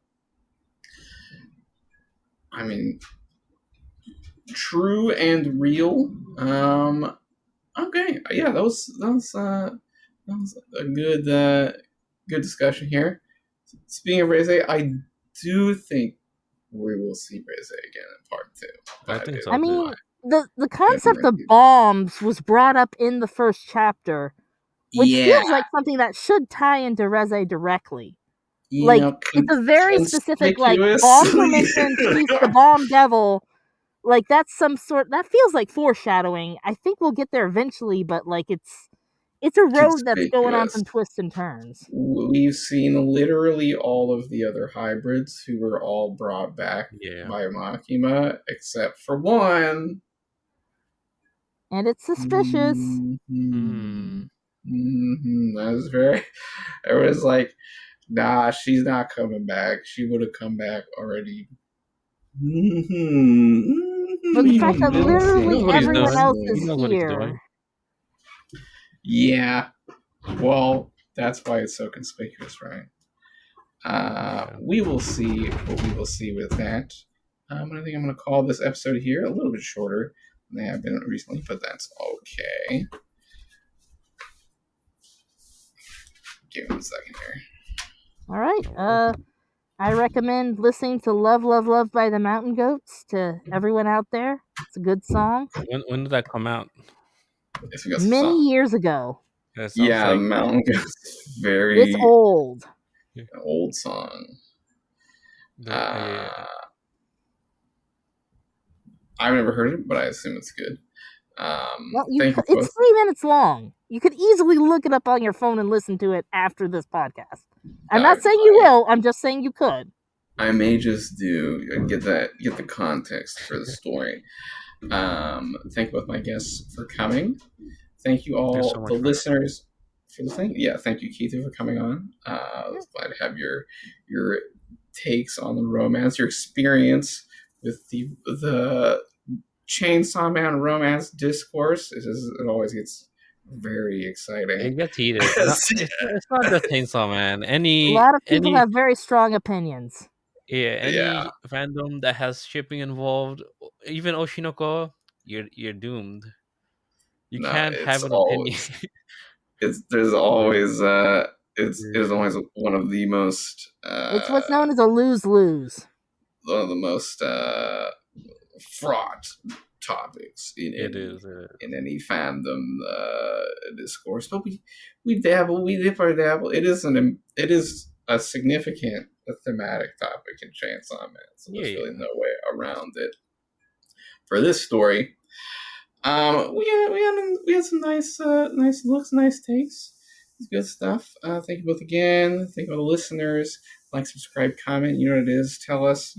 I mean, true and real. Okay, yeah, that was a good discussion here. Speaking of Rize, I do think we will see Rize again in part 2. I think so. I mean, the concept of bombs was brought up in the first chapter, which feels like something that should tie into Rize directly. It's a very specific, bomb permission, she's the bomb devil. That's some sort, that feels like foreshadowing. I think we'll get there eventually, but it's it's a road that's going on some twists and turns. We've seen literally all of the other hybrids who were all brought back by Makima, except for one. And it's suspicious. That was very... It was like, nah, she's not coming back. She would have come back already. But the fact that literally everyone else is here. Yeah. Well, that's why it's so conspicuous, right? We will see what we will see with that. I think I'm going to call this episode here a little bit shorter than they have been recently, but that's okay. Give me a second here. All right. I recommend listening to Love, Love, Love by the Mountain Goats to everyone out there. It's a good song. When did that come out? Many years ago. Yeah, like Mountain Goats. Very... It's old. An old song. I've never heard it, but I assume it's good. Well, it's 3 minutes long. You could easily look it up on your phone and listen to it after this podcast. I'm not saying you will. I'm just saying you could. I may just get the context for the story. Thank both my guests for coming. Thank you all, the listeners, for the thing. Yeah, thank you, Keith, for coming on. I was glad to have your takes on the romance, your experience with the Chainsaw Man romance discourse. It always gets very exciting. It gets heated. It's not just Chainsaw Man. A lot of people have very strong opinions. Any fandom that has shipping involved, even Oshinoko, you're doomed. You can't have an opinion. There's always it's always one of the most it's what's known as a lose-lose. One of the most fraught topics in any fandom discourse. But we dabble, we dip our dabble. It is a significant thematic topic in Chainsaw Man, so there's really no way around it. For this story, we had some nice looks, nice takes. It's good stuff. Thank you both again. Thank you all the listeners. Like, subscribe, comment. You know what it is. Tell us.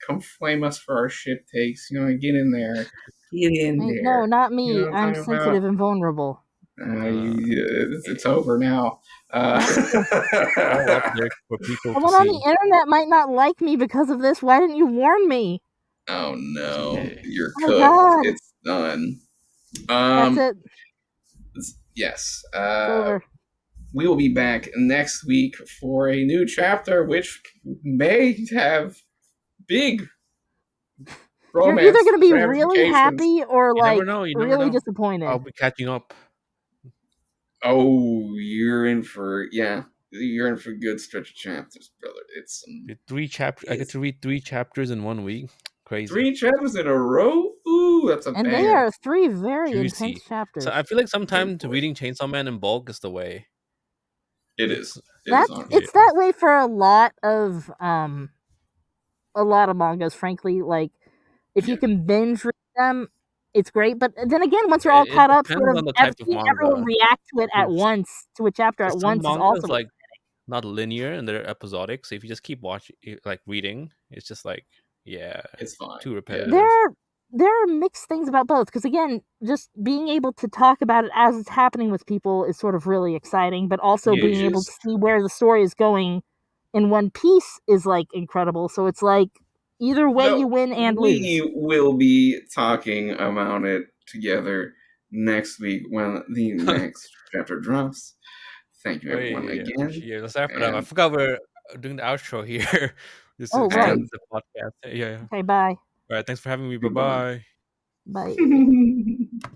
Come flame us for our shit takes. Get in there. Get in there. No, not me. I'm sensitive and vulnerable. It's over now. Someone on the internet might not like me because of this. Why didn't you warn me? Oh no, you're cooked. God. It's done. That's it. Yes. It's over. We will be back next week for a new chapter, which may have big romance. You're either going to be really happy or really disappointed. I'll be catching up. Oh, you're in for a good stretch of chapters, brother. It's 3 chapters. I get to read 3 chapters in 1 week. Crazy. 3 chapters in a row? Ooh, that's a and they are 3 very intense chapters. So I feel like sometimes reading Chainsaw Man in bulk is the way. It is. It's that way for a lot of mangas, frankly. Like, if you can binge read them, it's great. But then again, once you're all caught up, sort of everyone react to it at once, to a chapter at once, is also like not linear and they're episodic. So if you just keep watching, like reading, it's just like it's fine. Too repetitive. There are mixed things about both, because again, just being able to talk about it as it's happening with people is sort of really exciting, but also being able to see where the story is going in one piece is like incredible. So it's like either way you win and lose. We will be talking about it together next week when the next chapter drops. Thank you everyone again. Yeah, let's wrap it up. I forgot we're doing the outro here. This is right. The podcast. Yeah. Okay, bye. All right, thanks for having me. Bye-bye. Bye.